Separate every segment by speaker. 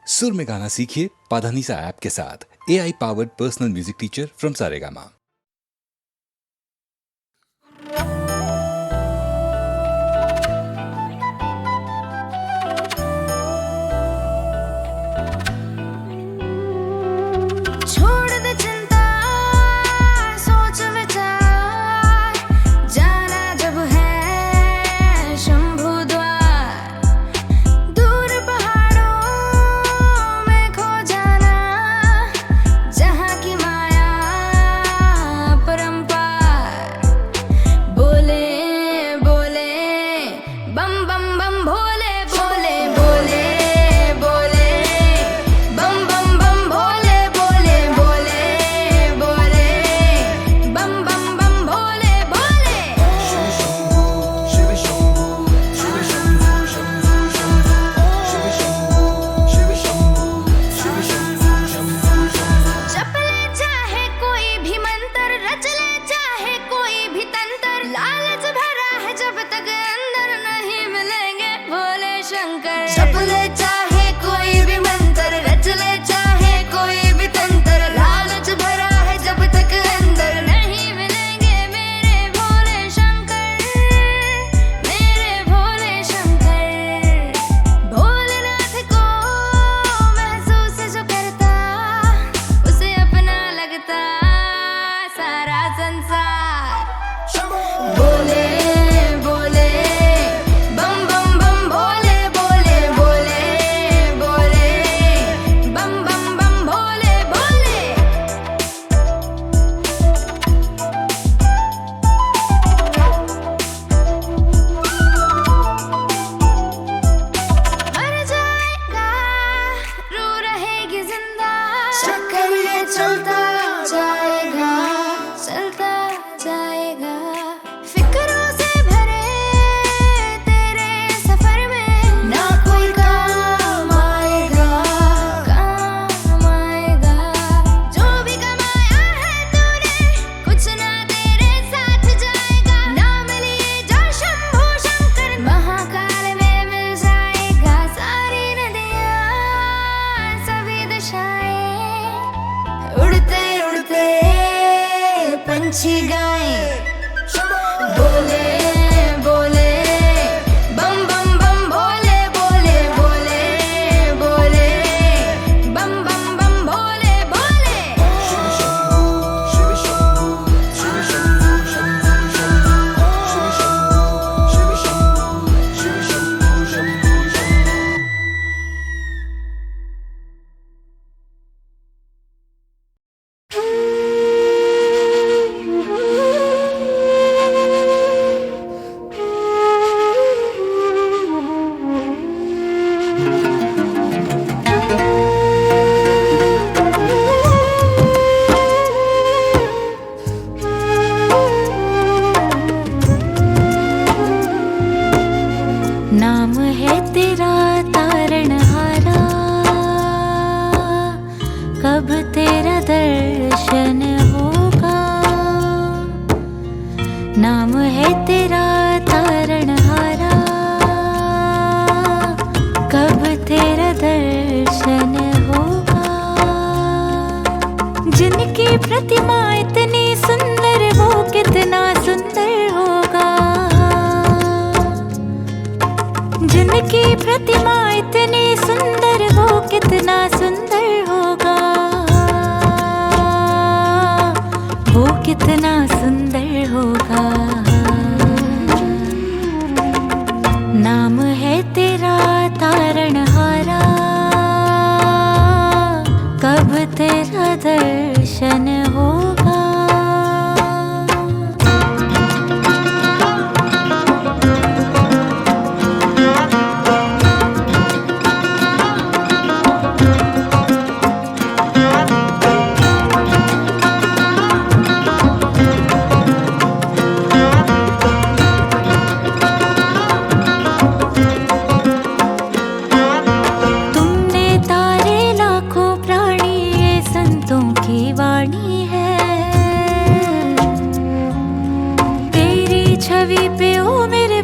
Speaker 1: सुर में गाना सीखिए पाधानीसा ऐप के साथ। AI powered personal music teacher from Saregama.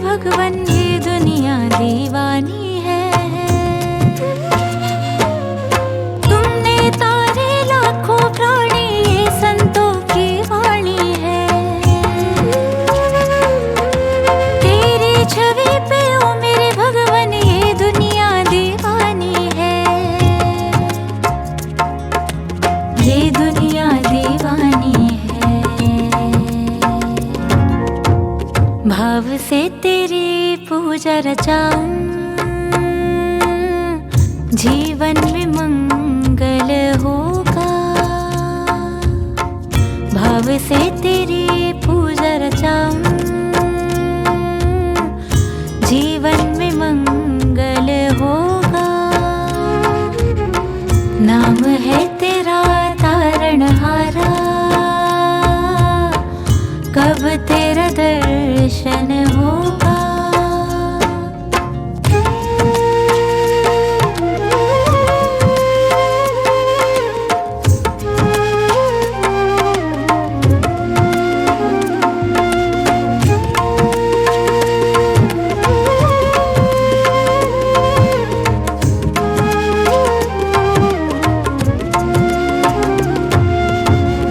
Speaker 2: भगवन ये दुनिया दीवानी है। पूजा रचाऊं, जीवन में मंगल होगा। भाव से तेरी पूजा रचाऊं, जीवन में मंगल होगा। नाम है तेरा तारणहारा, कब तेरा दर्शन होगा।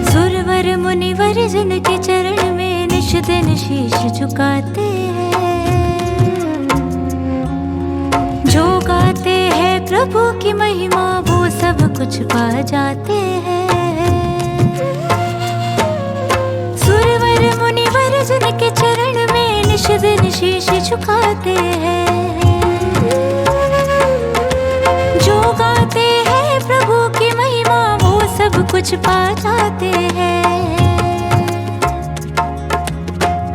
Speaker 2: सुरवर मुनिवर जिनके चरण में निश दिन शीश झुकाते हैं, जो गाते हैं प्रभु की महिमा वो सब कुछ पा जाते हैं। सुरवर मुनिवर जिनके चरण में निश दिन शीश झुकाते हैं, जो गाते हैं प्रभु की महिमा वो सब कुछ पा जाते हैं,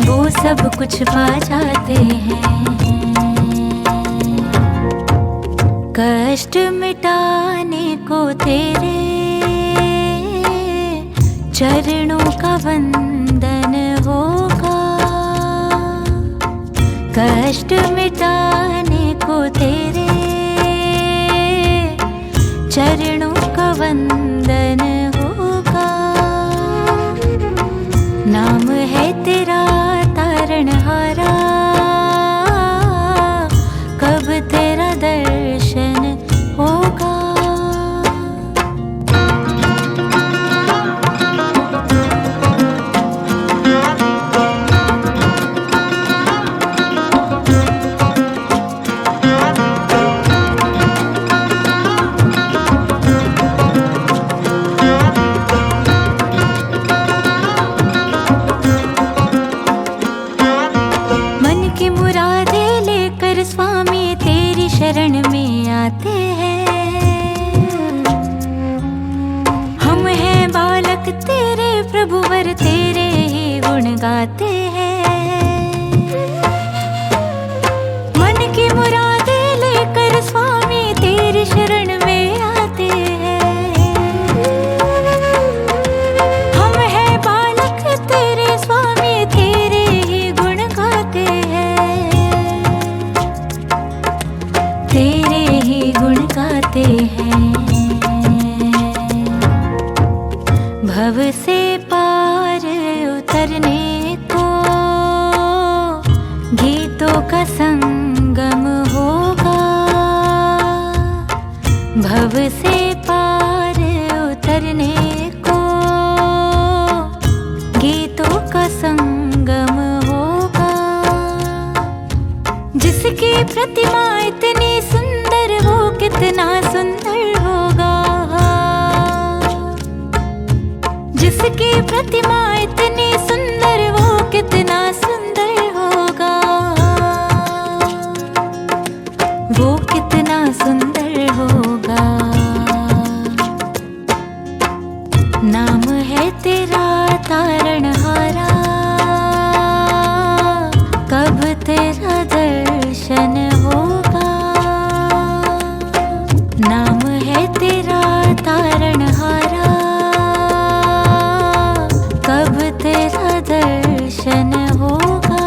Speaker 2: वो सब कुछ पा जाते हैं। कष्ट मिटाने को तेरे चरणों का वंदन होगा। कष्ट मिटाने को तेरे चरणों का वंदन होगा। नाम है तेरा तारणहारा, कब तेरा दर्शन होगा। मन की मुरादें लेकर स्वामी तेरी शरण में आते हैं। हम हैं बालक तेरे प्रभुवर तेरे ही गुण गाते हैं। मन की मुरादें लेकर स्वामी तेरी शरण में आते हैं। हम हैं बालक तेरे स्वामी तेरे ही गुण गाते हैं, तेरे ही गुण गाते हैं। भव से पार उतरने को गीतों का संगम होगा। भव से पार उतरने को गीतों का संगम होगा। जिसकी प्रतिमा इतनी सुंदर वो कितना सुंदर होगा। जिसकी प्रतिमा इतनी सुंदर वो कितना सुंदर होगा। वो कितना सुंदर होगा। नाम है तेरा तारणहारा, कब तेरा दर्शन होगा। नाम है तेरा तारणहारा, कब तेरा दर्शन होगा।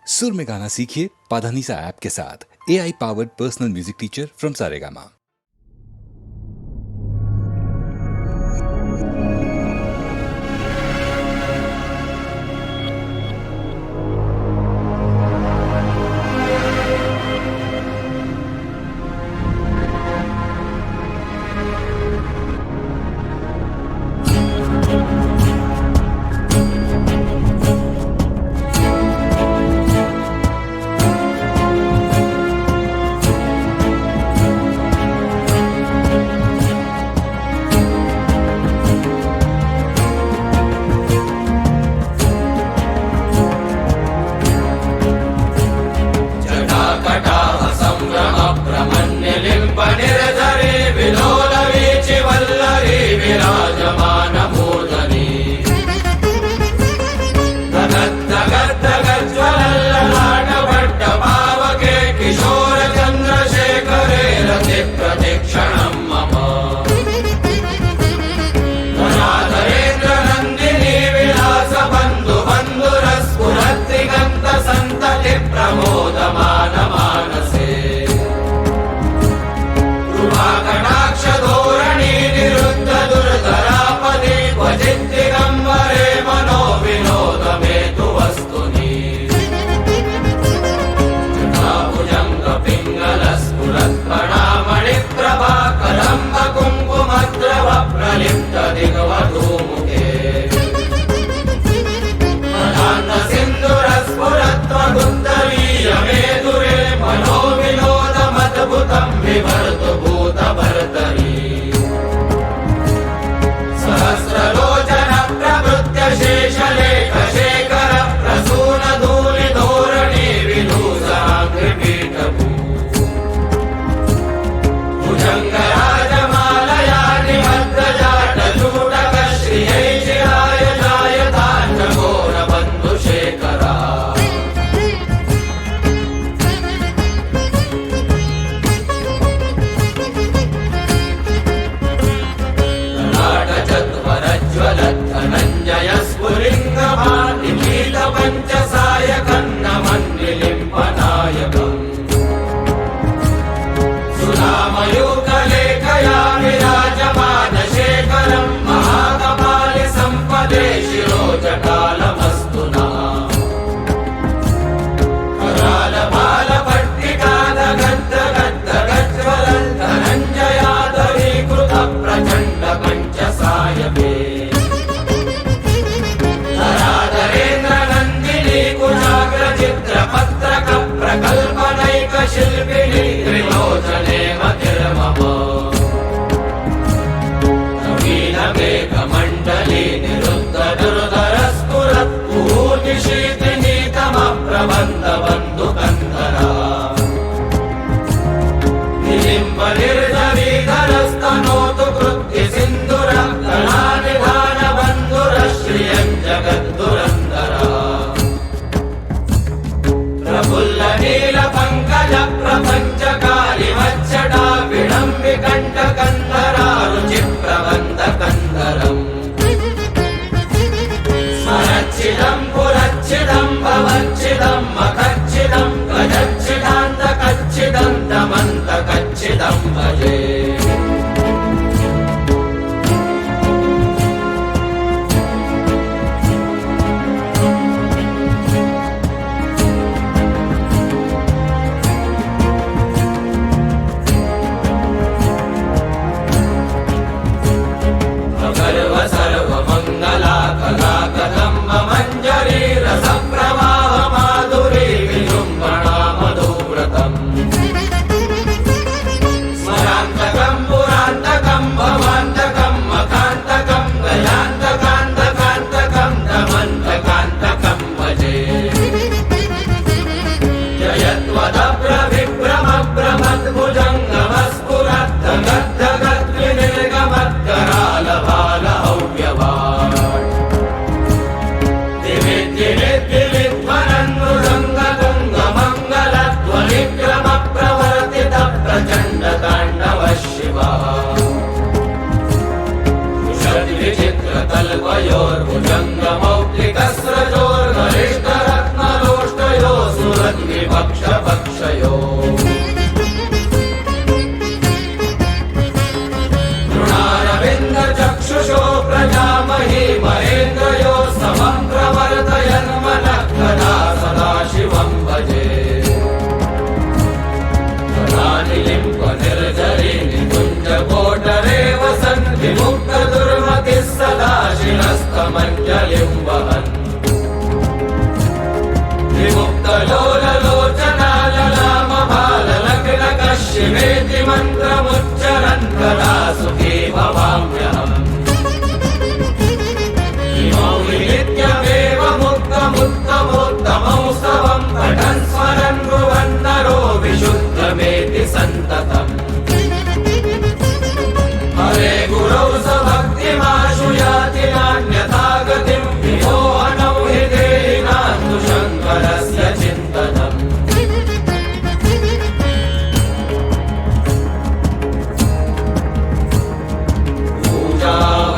Speaker 1: सुर में गाना सीखिए पाधानीसा ऐप के साथ AI powered personal music teacher from Saregama.
Speaker 3: सर्वमङ्गला कला कदम्ब मञ्जरी रसप्रवाह माधुरी शिवेति मन्त्रमुच्चरन् तदा सुखी भवाम्यहम् इमौ नित्यमेव मुक्तमुत्तमोत्तमौ स्तवं पठन् स्मरन् ब्रुवन् नरो विशुद्धमेति सन्ततम् हरे गुरौ स भक्तिमाशु याति नान्यथा गतिम् विमोहनौ हि देहिनान्तु शङ्करस्य चिन्तनम्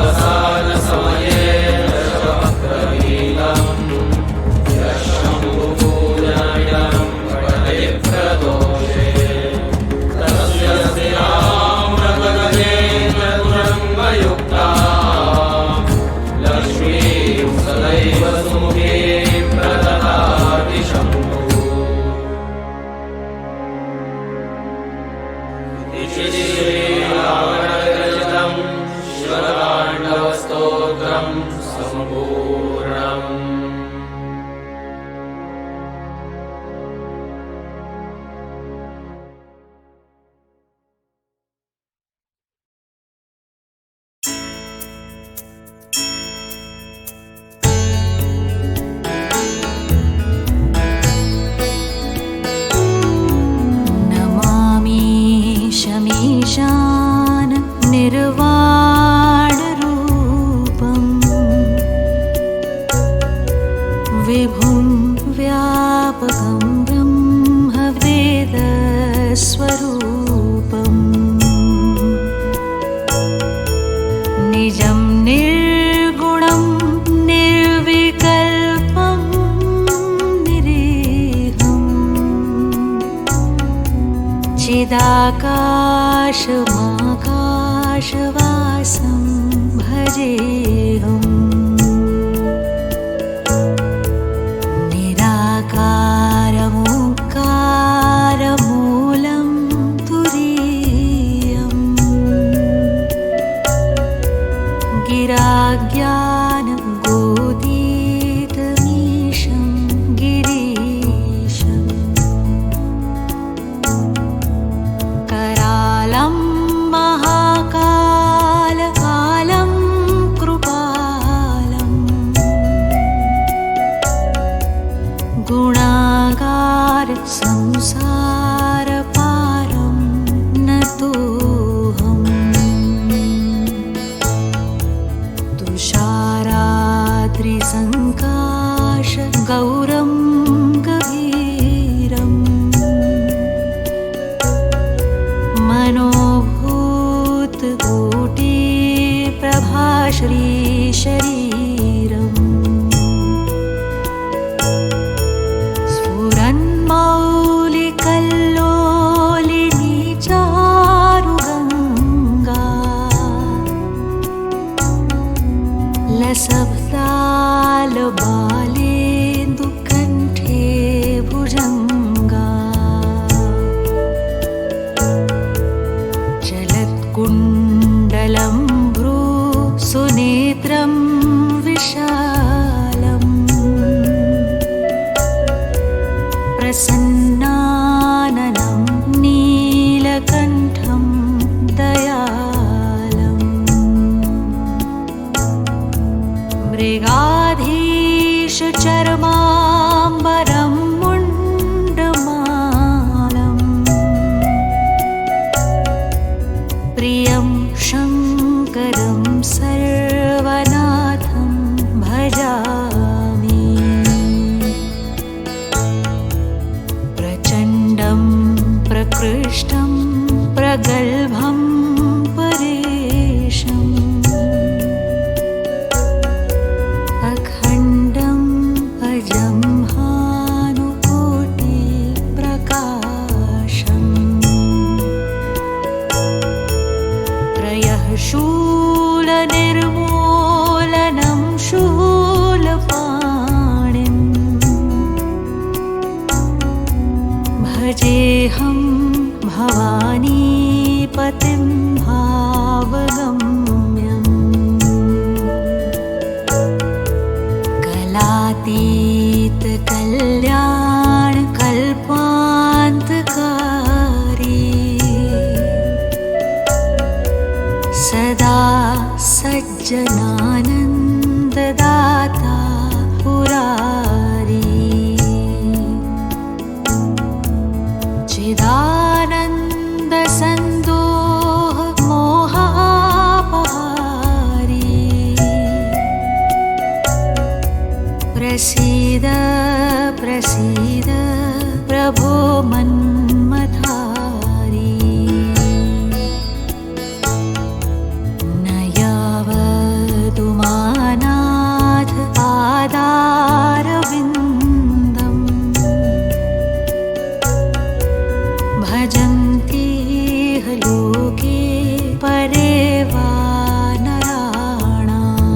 Speaker 3: पूजावसानसमये दशवक्त्रमीलम् यः शम्भुपूजायां पठेत्प्रदोषे तस्य श्रीरामगजेन्द्रतुरङ्गयुक्ता लक्ष्मीं सदैव सुमुखीं प्रददाति शम्भुः इति श्रीरावणगजितं शिवताण्डवस्तोत्रं सम्पूर्णम्।
Speaker 2: नमामि शमीशान निर्वाणरूपम् विभुं व्यापकं ब्रह्मवेदस्वरूपम् निजं निर्गुणं निर्विकल्पं निरीहम् चिदाकाशमाकाशवासं भजेऽहम् निराकारमुकारमूलं तुरीयम् गिराज्ञानगोदीतमीशं गिरीशम् करालं महाकालकालं कृपालम् गुणागार संसारपारं नतोऽहम् तुषाराद्रिसङ्काश गौरं गभीरम् मनोभूतकोटि प्रभाश्रीशरीरम् स्फुरन्मौलिकल्लोलिनी चारुगङ्गा लसब्दालबालेन्दुकण्ठे भुजङ्गा चलत्कुण्डलं भ्रूसुनेत्रं विशालम् प्रसन्नाननं नीलकण्ठं दयालम् मृगाधीशचर्माम्बरं मुण्डमालम् प्रियं शङ्करं सर्वनाथं भजामि प्रचण्डं प्रकृष्टं प्रगल्भं परेशम् अखण्डं अजं भानुकोटिप्रकाशम् त्रयः शूलनिर्मूलनं शूलपाणिम् भजेऽहं भवानीपतिं भावगम्यम् कलातीतकल्याणकल्पान्तकारी जनानन्ददाता पुरारी चिदानन्दसन्दोह मोहापहारी प्रसीद प्रसीद प्रभो मन्मथारी न यावदुमानाथ पादारविन्दम् भजन्ति लोके परे वा नराणाम्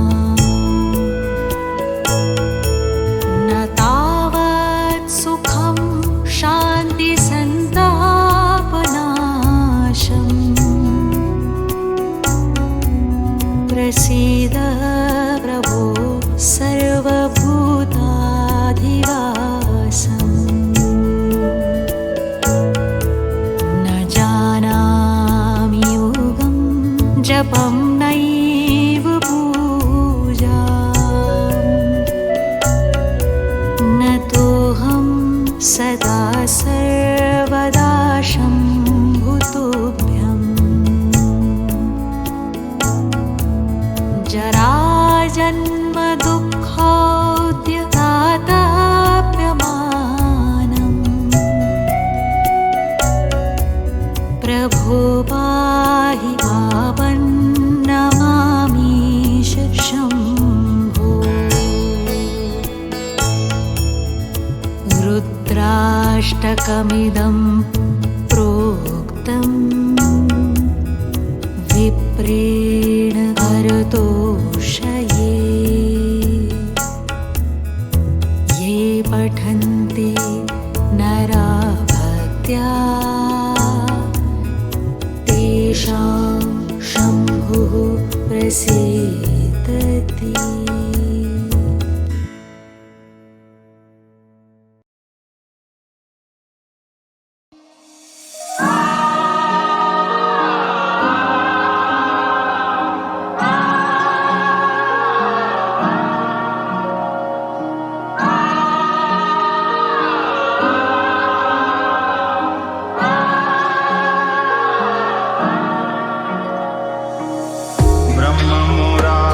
Speaker 2: न तावत् सुखं शान्तिसन्तापनाशम् प्रसीद प्रभो सर्वभूताधिवासम् न जानामि योगं जपं नैव पूजाम् न तोऽहं सदा सर्वदा शम्भुतुभ्यम् जराजन्म दुःखोद्यताताप्यमानम् प्रभो पाहि पावन्नमामीश शम्भो रुद्राष्टकमिदं प्रोक्तम् विप्रेण हरतोषये ये पठन्ति नरा भक्त्या तेषां शम्भुः प्रसीदति।
Speaker 4: ब्रह्म मुरारी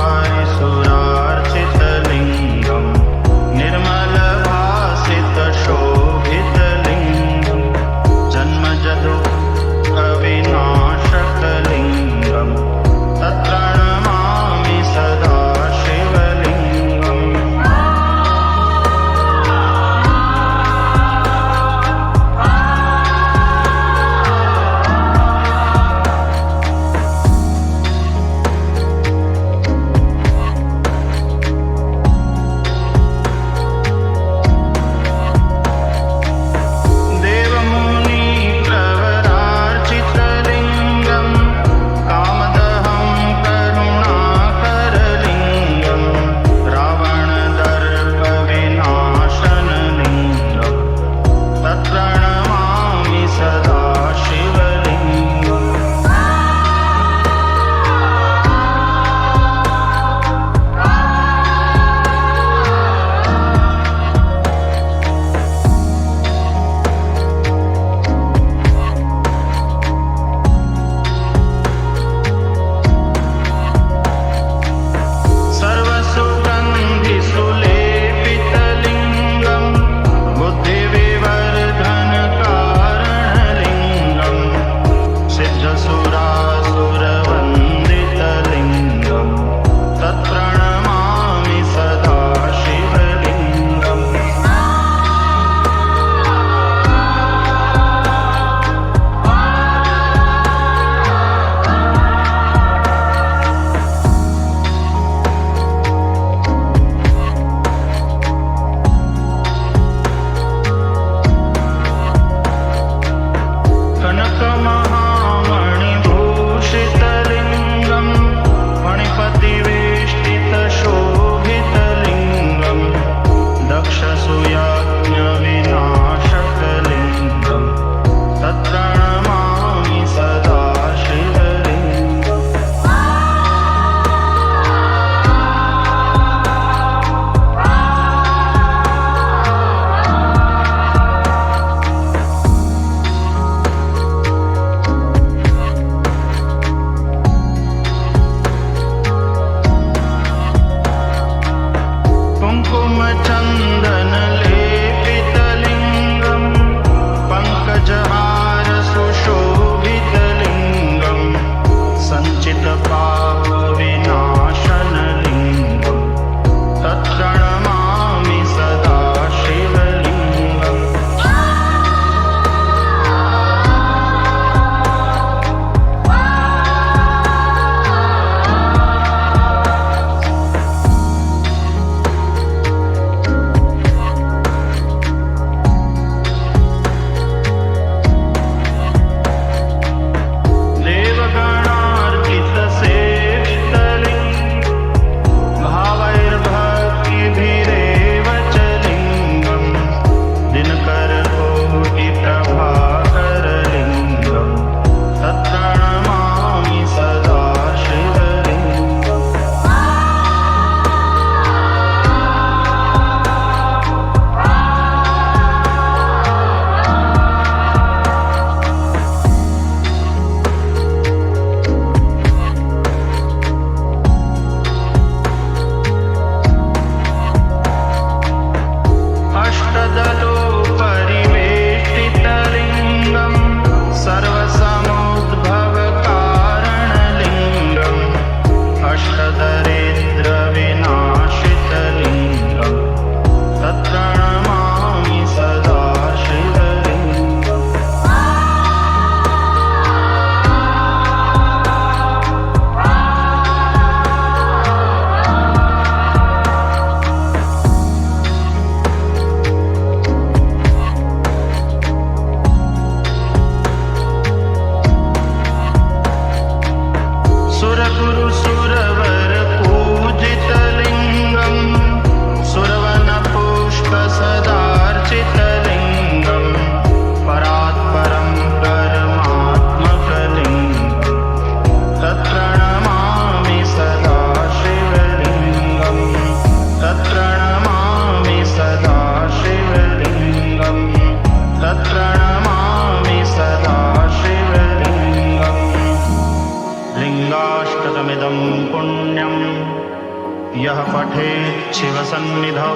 Speaker 4: पठेत् शिवसन्निधौ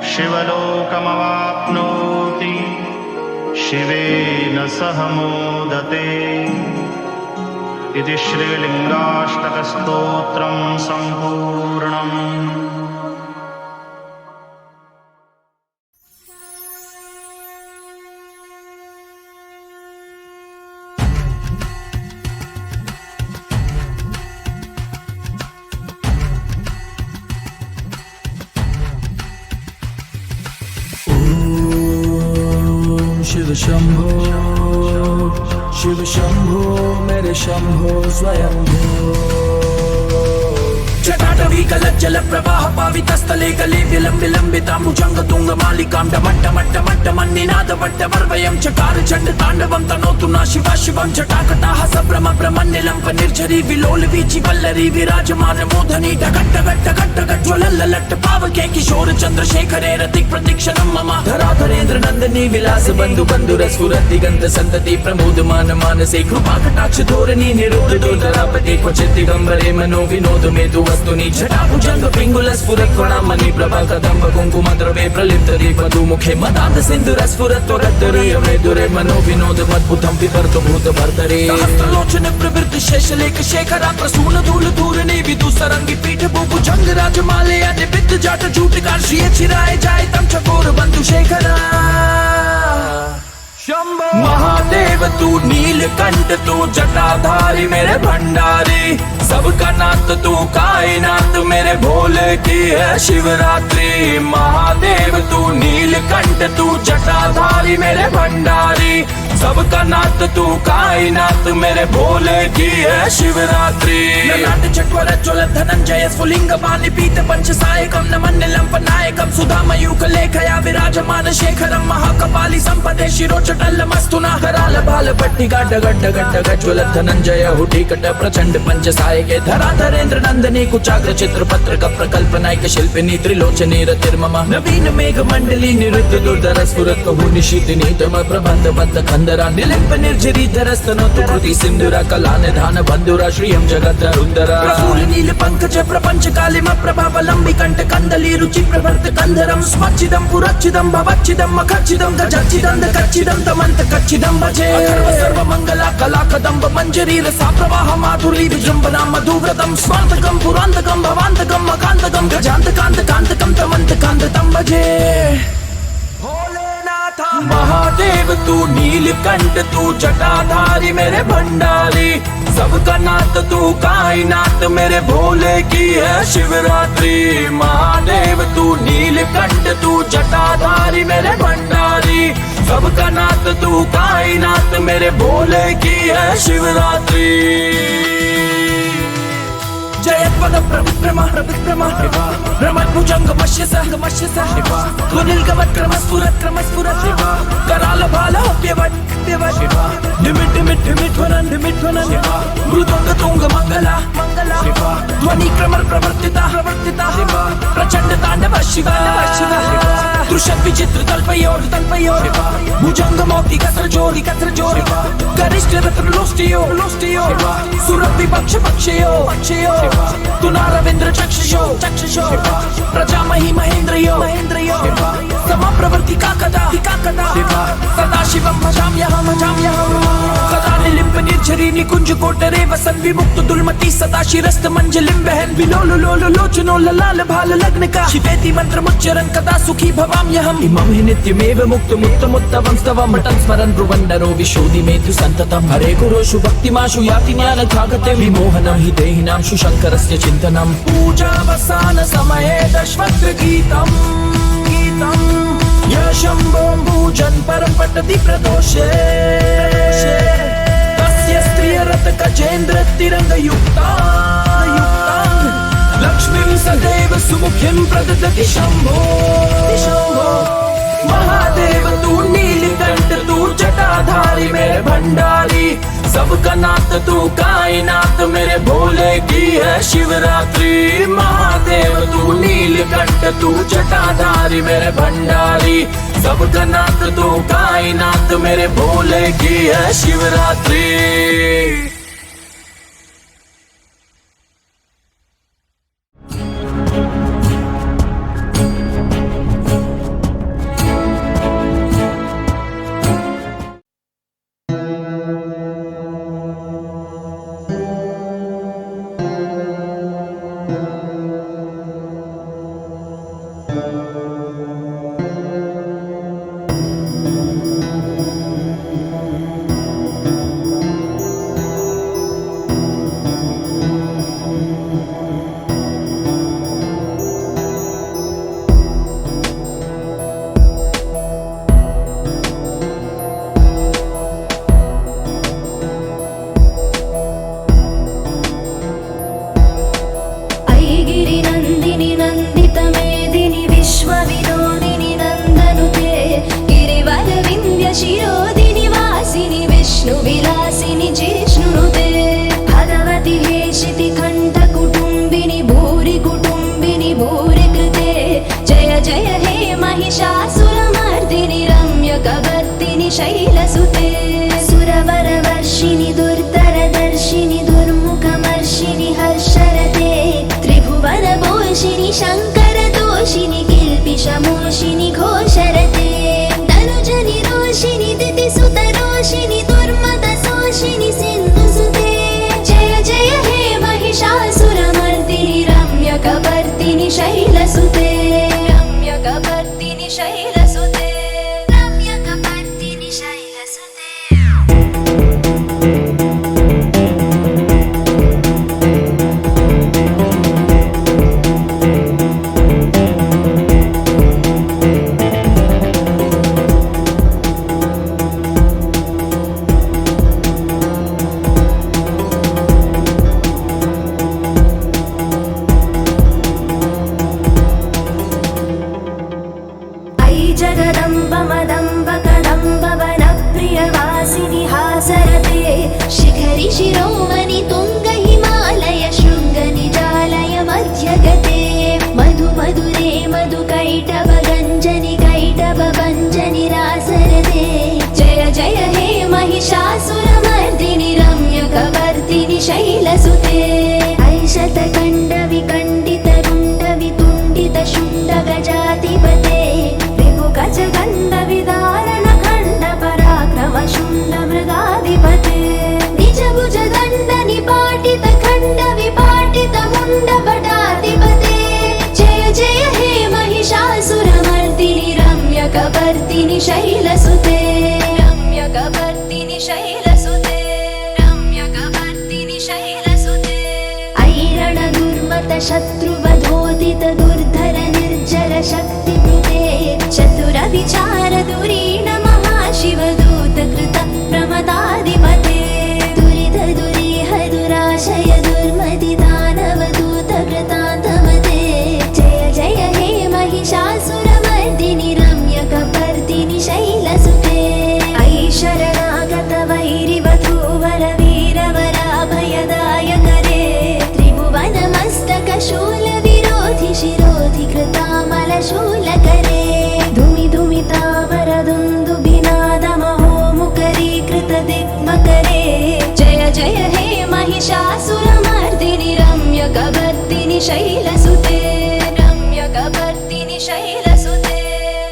Speaker 4: शिवलोकमवाप्नोति शिवेन सह मोदते इति श्रीलिङ्गाष्टकस्तोत्रं सम्पूर्णम्।
Speaker 5: शिव शंभो मेरे शंभो स्वयंभो। जटाटवी कलज्जल प्रवाह पावितस्थले गले विलम्बिताम्बुजंग तुंग मालिकां डमट्टमट्टमट्टमन्निनाद वट्टवर्वयं चकार चण्ड ताण्डवं तनोतु न शिवा शिवं जटाकटाः सभ्रम भ्रमन्निलम्प निर्झरी विलोल वीचि वल्लरी विराजमान मोधनी ढगट्टगट्टगट्टगट्टज्वलल्लट्ट पावके किशोर चंद्रशेखरे रतिक प्रतीक्षणं मम धराधरेन्द्र नंदनी विलास बंधु बंधुरस्फुरत् दिगंत संतति प्रमोदमान मानसे कृपा कटाक्ष धोरणी निरुद्ध दुर्धरापते क्वचित् दिगंबरे मनो विनोद मेतु वस्तुनि जटाभुजंग पिंगुल स्फुरत् कोणामणि प्रभा कदम्ब कुंकुम द्रवे प्रलिप्त दीपदु मुखे मदान्त सिंधुर स्फुरत् त्वरद्धरे मेदुरे मनो विनोद मद्भुतं पिबर्त भूत भर्तरे सहस्रलोचन प्रवृत्त शेषलेख शेखरा प्रसून धूल धूरणे विदु सरंगी पीठ भुजंग राजमाले अने विद्ध जाट जूटकार श्रिय चिराय जाय तम चकोर बंधु शेखरा। महादेव तू नीलकंठ तू जटाधारी मेरे भंडारी सबका नाथ तू कायनात मेरे भोले की है शिवरात्रि। महादेव तू नीलकंठ तू जटाधारी मेरे भंडारी सबका नाथ तू कायनात मेरे भोले की है शिवरात्रि। ललाट चक्वर ज्वल धनंजय स्फुलिंग पाणि पीत पंच सायकम नमन्निलंप नायकम सुधामयूख लेखया विराजमान शेखरम महाकपाली संपदे शिरोचटल्ल मस्तुना कराल बाल पट्टी गड्ड गड्ड गड्ड गज्वल धनंजय हुटिकट प्रचंड पंच सायके धराधरेन्द्र नंदनी कुचाग्र चित्रपत्र का प्रकल्पनायक शिल्पिनी त्रिलोचनी रतिर्मम नवीन मेघ मंडली निरुद्ध दुर्धर स्फुरत् कहु निशीतिनी तम प्रबंध बद्ध खंडरा निलिंप निर्झरी धरस्तनोतु कृति सिंधुरा कला निधान बंधुरा श्रियं जगद्धरुंदरा प्रफुल्ल नील पंकज प्रपंच कालिम प्रभावलंबि कंठ कंदली रुचि प्रवर्त कंधरम स्वच्छिदं पुरच्छिदं भवच्छिदं मखच्छिदं गजच्छिदं कच्चिदं तमंत कच्चिदं भजे अथर्व सर्व मंगला कला कदंब मंजरी रसा प्रवाह माधुरी विजृंभणा मधुव्रतं स्वांतकं पुरांतकं भवांतकं मकांतकं गजांतकांतकांतकं तमंतकांतकं भजे। महादेव तू नीलकंठ तू जटाधारी मेरे भंडारी सबका नाथ तू कायनात मेरे भोले की है शिवरात्रि। महादेव तू नीलकंठ तू जटाधारी मेरे भंडारी सबका नाथ तू कायनात मेरे भोले की है शिवरात्रि। जयत्पद प्रविक्रम भ्रमद्भुजंग मश्यस ध्वनिर्गमत्क्रमस्फुरत् कराल बाल ढिमिट् ध्वनन् मृदुंग तुंग मंगला ध्वनि क्रमर प्रवर्तिता प्रचंड तांडव शिवा दृश्यत् विचित्र तल्पयोर भुजंग मौक्ति कसर जोरी गरिष्ठ रत्न लोष्टियो सुरभि पक्षयो तुनार रविंद्र चक्षुषो प्रजामहि महेन्द्रयो समप्रवर्ति काकदा सदा शिवं भजाम्यहं सदा निलिम्प निर्झरी निकुंज कोटरे वसन विमुक्त दुर्मति सदा शिरस्त मंजलिं बहन विलोल लोचनो ललाल भाल लग्न का शिवेति मंत्र मुच्चरन् कदा सुखी भवाम्यहम् इमं हि नित्यमेव मुक्तमुत्तमं स्तवं मटं स्मरन् ब्रुवन्नरो विशोधि मेतु सन्ततं हरे गुरोषु भक्तिमाशु याति ज्ञानघागते विमोहनं हि देहिनां शङ्करस्य चिन्तनं पूजावसान समये दशवक्त्र गीतम् य शम्भों भूजन् परं पठति प्रदोषे तस्य स्त्रियरत गजेन्द्र तिरङ्गयुक्ता लक्ष्मीं सदैव सुमुखीं प्रददति शम्भो। महादेव तू नीलकंठ तू जटाधारी मेरे भंडारी सबका नाथ तू कायनात मेरे भोले की है शिवरात्रि। महादेव तू नीलकंठ तू जटाधारी मेरे भंडारी सबका नाथ तू कायनात मेरे भोले की है शिवरात्रि।
Speaker 6: मदम्ब कदम्ब वनप्रियवासिनि हासरते शिखरि शिरोमणि तुङ्ग हिमालय शृङ्ग निजालय मध्यगते मधु मधुरे मधुकैटभ गञ्जनि कैटभ भञ्जनि रासरते जय जय हे महिषासुरमर्दिनि रम्यकवर्तिनि शैलसुते ऐशतकण्ड विकण्डित रुण्ड वितुण्डित शुण्ड गजाधिपते विभुगज गण्ड विदारण खण्ड पराक्रम शुण्ड मृगाधिपते निज भुज दण्ड निपाटित खण्ड विपाटित मुण्ड भटाधिपते जय जय हे महिषासुरमर्दिनि रम्यकवर्तिनि शैलसुते रम्यकवर्तिनि शैलसुते रम्यकवर्तिनि शैलसुते ऐरण दुर्मत शत्रुवधोदित दुर्धर निर्जर शक्तिकृते चतुर विचार दुरीण महाशिवदूत कृत प्रमदाधिपते दुरित दुरीह दुराशय दुर्मति दानवदूत कृतान्तमते जय जय हे महिषासुरमर्दिनि रम्यकवर्तिनि शैलसुते ऐ शरणागत वैरिवधूवर वीरवराभयदाय करे त्रिभुवन मस्तक शूल विरोधि शिरोधि कृतामल शूल करे धुमि धुमि तामर दुन्दुभिनाद महोमुखरी कृत दिग्मकरे जय जय हे महिषासुरमर्दिनि रम्यकवर्तिनि शैलसुते रम्यकवर्तिनि शैलसुते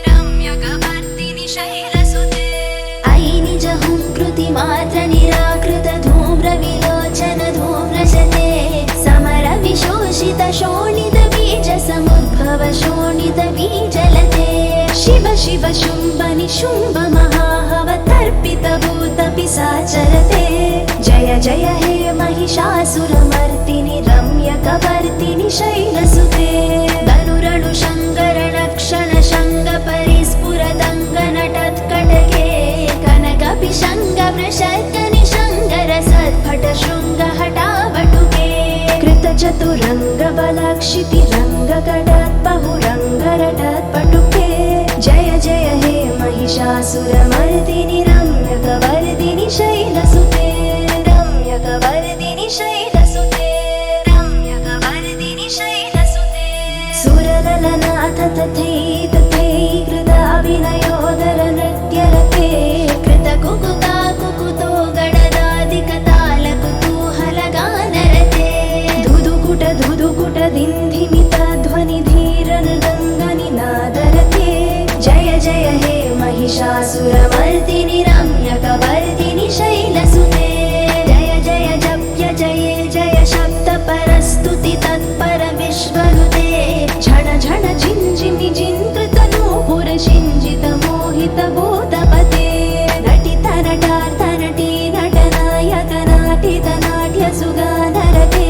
Speaker 6: रम्यकवर्तिनि शैलसुते ऐ निज हुङ्कृति मात्र निराकृत धूम्र विलोचन धूम्रशते समर विशोषित शोणित बीज समुद्भव शोणित बीजलते शिव शिव शुम्भ निशुम्भ महाहव तर्पित भूत पिशाचरते जय जय हे महिषासुरमर्दिनि रम्यकवर्तिनि शैलसुते धनुरणु शङ्करणक्षण शङ्ग परिस्फुरदङ्ग नटत्कटके कनकपिशङ्ग वृषर्क निशङ्गर सद्भट शृङ्ग हटावटुके कृत चतुरङ्ग बलक्षिति रङ्ग कटत् बहुरङ्ग रटत् पटुके जय जय हे महिषासुरमर्दिनि रम्यकवर्दिनि शैलसुते रम्यकवर्दिनि शैलसुते रम्यकवर्दिनि शैलसुते सुरललनाथ तथैत तै कृताभिनयोदर नृत्यरते कृत कुकुता कुकुतो गणदादिक ताल कुतूहल गानरते धुधुकुट धुधुकुट दिन्धिमित ध्वनि धीर नृदङ्गनि नादरते जय जय हे महिषासुरमर्दिनि रम्यकवर्दिनि शैलसुते जय जय जप्य जय जय शब्द परस्तुति तत्पर विश्वनुते झण झण झिञ्झिमि जिन्कृत नूपुर शिञ्जित मोहित भूतपते नटित नटार्थ नटी नटनायक नाटित नाट्य सुगानरते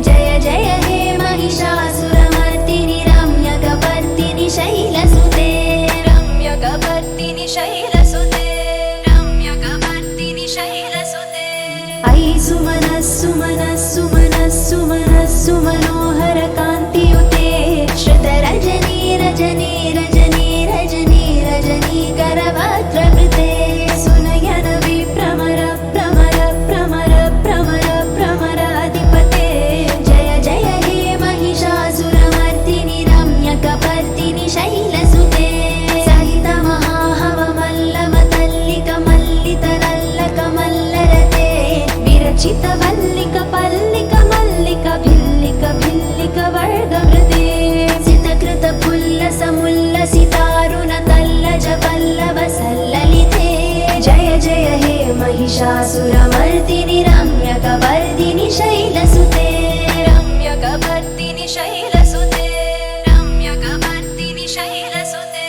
Speaker 6: जय जय हे महिषासुरमर्दिनि रम्यकवर्दिनि शैलसुते रम्यकवर्दिनि शैलसुते रम्यकवर्दिनि शैलसुते ऐ सुमनः सुमनः सुमनः सुमनः सुमनोहर कान्तियुते श्रुत रजनी रजनी रजनी रजनी रजनी करवक्त्रवृते सुनयन विभ्रमर भ्रमर भ्रमर भ्रमर भ्रमराधिपते जय जय हे महिषासुरमर्दिनि रम्यकवर्दिनि शैलसुते सहित महाहव मल्लम तल्लिक मल्लित लल्लक मल्लरते विरचित वल्लिक पल्लिक मल्लिक भिल्लिक भिल्लिक वर्गवृते सितकृत फुल्लस मुल्लसितारुण तल्लज पल्लव सल्ललिते जय जय हे महिषासुरमर्दिनि रम्यकवर्दिनि शैलसुते रम्यकवर्दिनि शैलसुते रम्यकवर्दिनि शैलसुते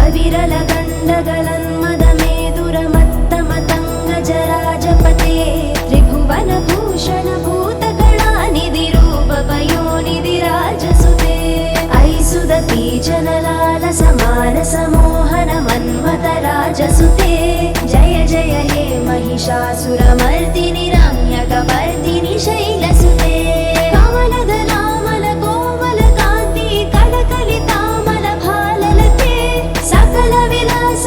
Speaker 6: अविरल गण्डगलन्मदमेदुरमत्तमतङ्ग जराजपते त्रिभुवन भूषण भूतगणानिधि रूप पयोनिधि राजसुते ऐ सुदती जनलाल समान समोहन मन्मथ राजसुते जय जय हे महिषासुरमर्दिनि रम्यकवर्दिनि शैलसुते कमलदलामल कोमल कान्ति कलकलितामल भाललते सकल विलास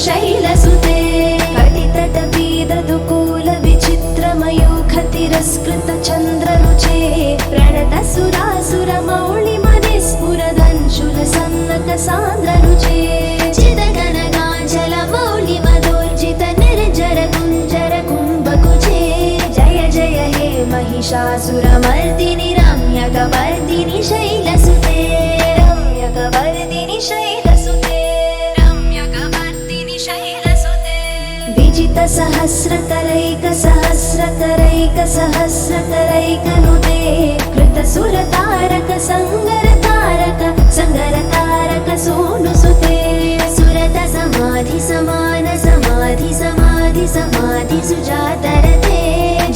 Speaker 6: शैलसुते कटितटपीददुकूलविचित्रमयूखतिरस्कृत चन्द्ररुचे प्रणतसुरासुरमौलिमदिस्फुरदंशुलसन्नकसान्द्ररुचे चिदगनगाञ्जलमौलिमदोर्जितनिर्जरकुञ्जरकुम्भकुचे जय जय हे महिषासुरमर्दिनि रम्यकवर्दिनि शैलसुते रम्यकवर्दिनि शैलसुते रम्यकवर्दिनि शैलसुते विजितसहस्रकरैकसहस्रकरैकसहस्रकरैकनुते कृतसुरतारक संगरतारक संगरतारक सोनुसुते सुरत समाधि समान समाधि समाधि समाधि सुजातरते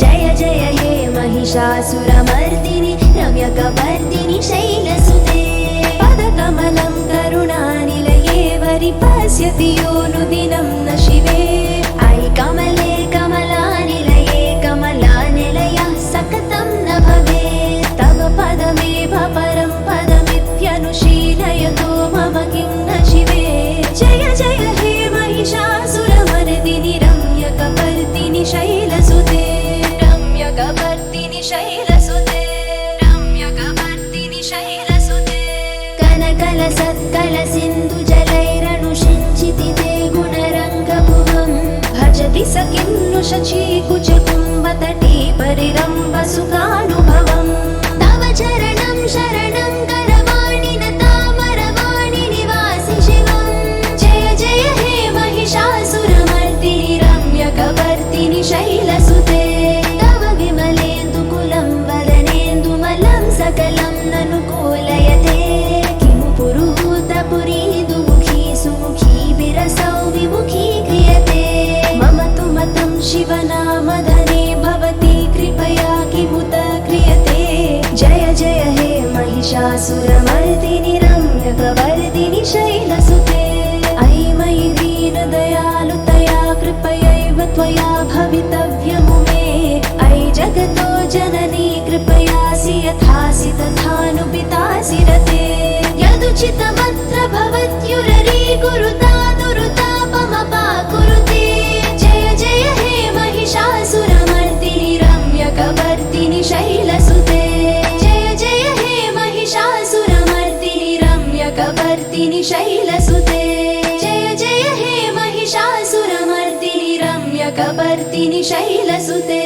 Speaker 6: जय जय हे महिषासुरमर्दिनि रम्यकवर्दिनि शैलसुते पदकमलं करुणानिलये वरिपश्यति योऽनुदिनं न शिवे अयि कमले कमलानिलये कमलानिलयः सकतं न भवेत् तव पदमेव परं पदमित्यनुशीलयतो मम किं न शिवे जय जय हे महिषासुरमर्दिनि रम्यकवर्दिनि शैलसुते रम्यकवर्दिनि शैलसुते रम्यकवर्दिनि शैलसुते कनकलसत्कलसिन्धुजलैरनुषिञ्चिति ते गुणरङ्गभुवम् भजति स किं नु शचीकुचकुम्भतटे परिरम्भसुखानुभवम् तव चरणं शरणं करवाणि नतामरवाणि निवासि शिवम् जय जय हे महिषासुरमर्दिनि रम्यकवर्दिनि शैलसुते तव विमलेन्दुकुलं वदनेन्दुमलं सकलं ननुकूलयते किमु पुरुहूतपुरीदुमुखी सुमुखी विरसौ विमुखी क्रियते मम तु मतं शिवनामधने भवति कृपया किमुत क्रियते जय जय हे महिषासुरमर्दिनि रम्यकवर्दिनि शैलसुते अयि मयि दीनदयालुतया कृपयैव त्वया भवितव्यमु मे अयि जगतो जननी कृपयासि यथासि तथानुपितासि रते यदुचितमत्र भवत्युररीकुरुता दुरुतापमपाकुरुते जय जय हे महिषासुरमर्दिनि रम्यकवर्दिनि शैलसुते जय जय हे महिषासुरमर्दिनि रम्यकवर्दिनि शैलसुते जय जय हे महिषासुरमर्दिनि रम्यकवर्दिनि शैलसुते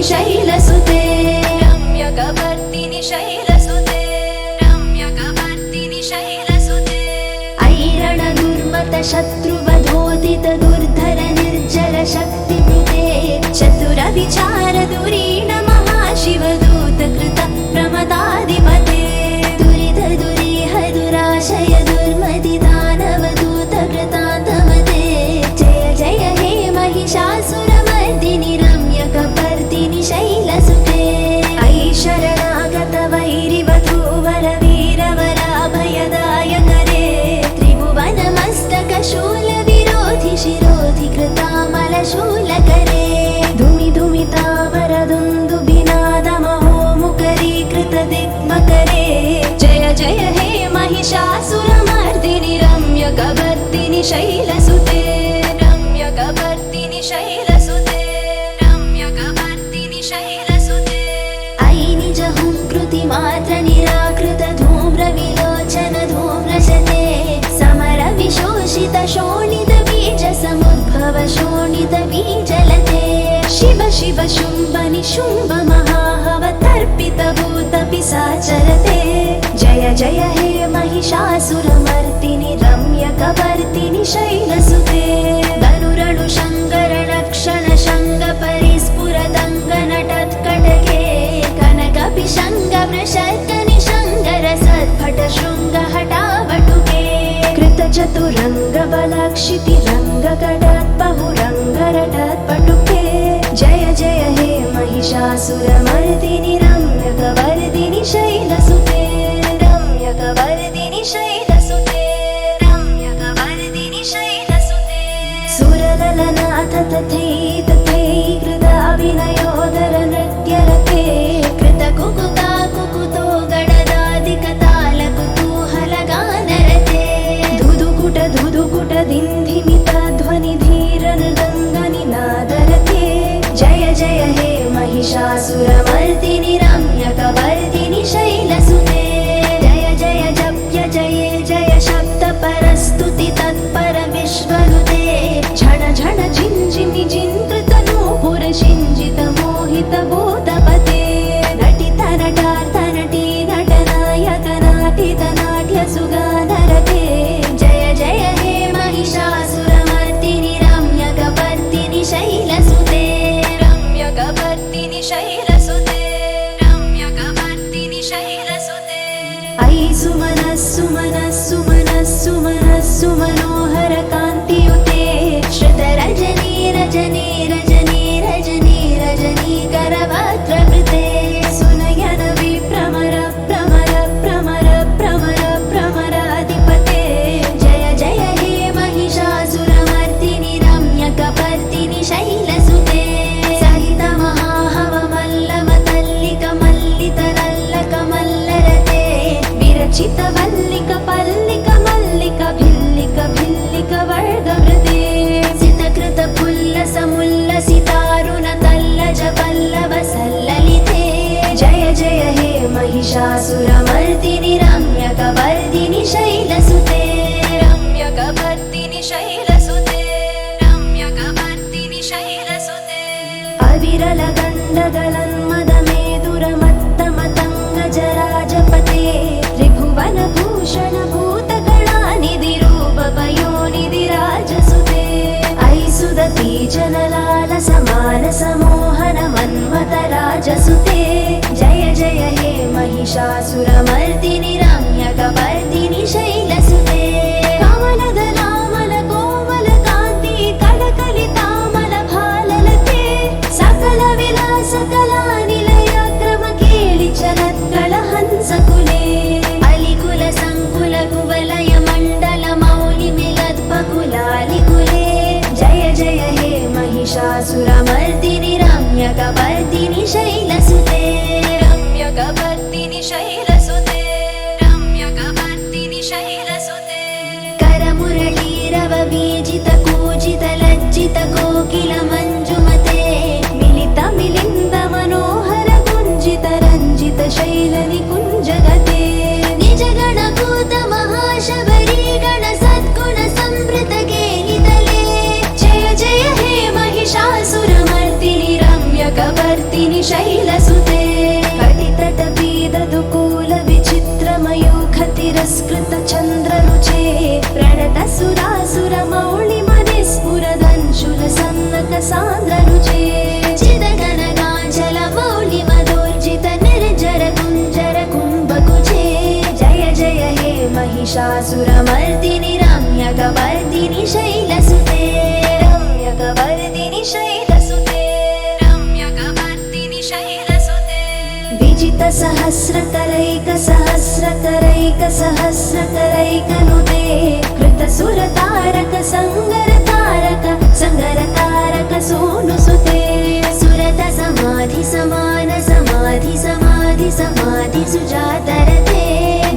Speaker 6: शैलसुते रम्यकवर्तिनि शैलसुते रम्यकवर्तिनि शैलसुते ऐरणदुर्मत शत्रुवधोदित दुर्धर निर्जर शक्तिकृते चतुर विचार दुरीण महाशिवदूत कृत प्रमदाधिपते दुरित दुरीह दुराशय दुर्मति दानवदूत कृतान्तमते जय जय हे महिषासुरमर्दिनि रम्यकपर्दिनि शैलसुते ऐ शरणागत वैरिवधूवर वीरवराभयदायकरे त्रिभुवनमस्तक शूलविरोधि शिरोधि कृतामलशूलकरे धुमि धुमि तामरदुन्दुभिनादमहो मुकरीकृत दिग्मकरे जय जय हे महिषासुरमर्दिनि रम्यकवर्तिनि शैलसुते रम्यकवर्तिनि शैलसुते रम्यकवर्तिनि शैलसुते ऐ निज हुंकृति मात्र निराकृत धूम्र विलोचन धूम्रशते समर विशोषित शोणित बीज समुद्भव शोणित बीजलते शिव शिव शुम्भ निशुम्भ महाहव तर्पित भूत पिशाचरते जय जय हे महिषासुरमर्दिनि रम्यकवर्तिनि शैलसुते धनुरणु शङ्कर रक्षण शङ्ग परिस्फुरदङ्गन टत्कटके कनकपि शङ्ग वृषर्क निशङ्गर सद्भट शृङ्ग हटावटुके कृत चतुरङ्ग बलक्षिति रङ्ग कटात् बहुरङ्ग रटात् पटुके जय जय हे महिषासुरमर्दिनि रम्यकवर्दिनि शैलसुते रम्यकवर्दिनि शैलसुते रम्यकवर्दिनि शैलसुते सुरललनाथ तथैत कृताभिनयोदर नृत्यरते कृत कुकुता कुकुतो गडदादिकताल कुतूहलगानरते धुधुकुट दिन्धिमित ध्वनि धीर नृदङ्गनि नादरते जय जय हे महिषासुरमर्दिनि रम्यकवर्दिनि शैलसुते जय जय जप्य जय जय शब्द परस्तुति तत्पर विश्वनुते झण झण झिञ्झिमि जिन्कृत नूपुर शिञ्जित मोहित भूतपते नटित नटार्थ नटी नटनायक नाटित नाट्य सुगानरते जय जय हे महिषासुरमर्दिनि रम्यकवर्दिनि शैलसुते रम्यकवर्दिनि शैलसुते रम्यकवर्दिनि शैलसुते ऐ सुमनः सुमनः सुमनः सुमनः सुमनोहर कान्तियुते श्रुतरजनी रजनी रजनी रजनी रजनी करवक्त्रवृते सुनयन विप्रमर प्रमर प्रमर प्रमर प्रमराधिपते जय जय हे महिषासुरमर्दिनि रम्यकवर्दिनि शैलसुते सहित महाहव मल्लम तल्लिक मल्लित लल्लक मल्लरते विरचित वल्लिक पल्लिक मल्लिक भिल्लिक भिल्लिक वर्गवृते सितकृत फुल्लस मुल्लसितारुण तल्लज पल्लव सल्ललिते जय जय हे महिषासुरमर्दिनि रम्यकवर्दिनि शैलसुते रम्यकवर्दिनि शैलसुते रम्यकवर्दिनि शैलसुते अविरल गण्डगलन्मदमेदुरमत्तमतङ्गजराजपते त्रिभुवन भूषण भूतगणानिधि रूपपयोनिधि राजसुते ऐ सुदती जनलाल समान समोहन मन्मथ राजसुते जय जय हे महिषासुरमर्दिनि रम्यकवर्दिनि शैलसुते कमलदलामल कोमल कान्ति कलकलितामल भाललते सकल विलास कलानिलय क्रम केळि चलत्कल हंसकुले अलिकुल संकुल कुवलय मण्डल मौलि मिलद्बकुलालिकुले जय जय हे महिषासुरमर्दिनि रम्यकवर्दिनि शैलसुते रम्यकवर्दिनि शैलसुते रम्यकवर्दिनि शैलसुते करमुरलीरव बीजित कूजित लज्जित कोकिल मञ्जुमते मिलित मिलिन्द मनोहर कुञ्जित रञ्जित शैल निकुञ्जगते निज गणभूत महाशबरी गण सद्गुण संवृत गेलितले जय जय हे महिषासुरमर्दिनि रम्यकवर्दिनि सुरासुरमौलिमनिस्फुरदंशुलसन्नकसान्द्ररुचे चिदगनगाञ्जलमौलिमदोर्जित निर्जर कुञ्जर कुम्भकुचे जय जय हे महिषासुरमर्दिनि रम्यकवर्दिनि शैलसुते रम्यकवर्दिनि शैलसुते रम्यकवर्दिनि शैलसुते विजित सहस्रकरैकसहस्रकरैकसहस्रकरैकनुते कृत सुरतारक संगरतारक संगरतारक सोनुसुते सुरत समाधि समान समाधि समाधि समाधि सुजातरते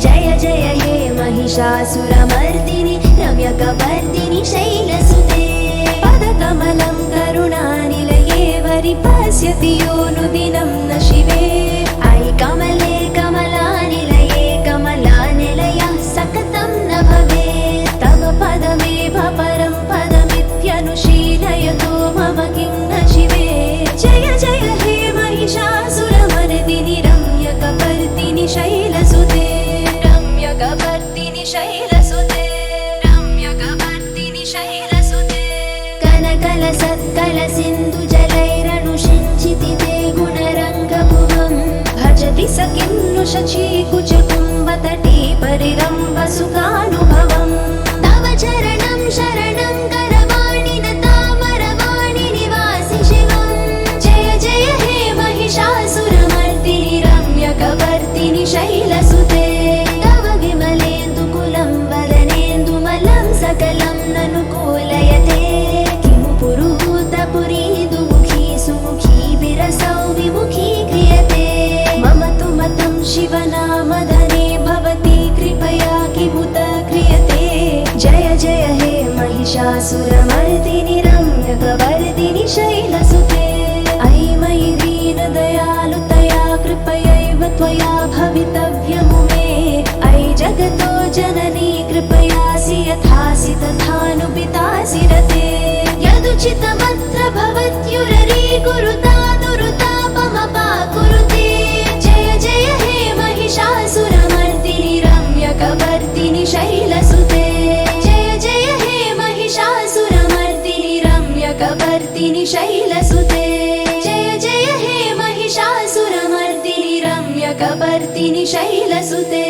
Speaker 6: जय जय हे महिषासुरमर्दिनि रम्यकवर्दिनि शैलसुते पदकमलं करुणानिलये वरिपश्यति योनुदिनं न शिवे अयि कमले कमलानिलये कमलानिलयः सकतं न भवेत् तव पदमेव परं पदमित्यनुशीलयतो मम किं न शिवे जय जय हे महिषासुरमर्दिनि रम्यकवर्दिनि शैलसुते रम्यकवर्दिनि शैलसुते रम्यकवर्दिनि शैलसुते कनकलसत्कलसिन्धुजलैरनुषिञ्चिति ते गुणरङ्गभुवम् भजति स किं नु शचीकुचकुम्भतटे परिरम्भसुखानुभवम् तव चरणं शरणं करवाणि न तामरवाणि निवासि शिवम् जय जय हे महिषासुरमर्दिनि रम्यकवर्दिनि शैलसुते तव विमलेन्दुकुलं वदनेन्दुमलं सकलं ननुकूलयते किमु पुरुहूतपुरीदुमुखी सुमुखी विरसौ विमुखी क्रियते मम तु मतं शिवनामधने भवती कृपया किमुत क्रियते जय जय हे महिषासुरमर्दिनि रम्यकवर्दिनि शैलसुते अयि मयि दीनदयालुतया कृपयैव त्वया भवितव्यमु मे अयि जगतो जननी कृपयासि यथासि तथानुपितासि रते यदुचितमत्र भवत्युररीकुरुता दुरुतापमपाकुरुते जय जय हे महिषासुरमर्दिनि रम्यकवर्दिनि शैलसुते जय जय हे महिषासुरमर्दिनि रम्यकवर्दिनि शैलसुते जय जय हे महिषासुरमर्दिनि रम्यकवर्दिनि शैलसुते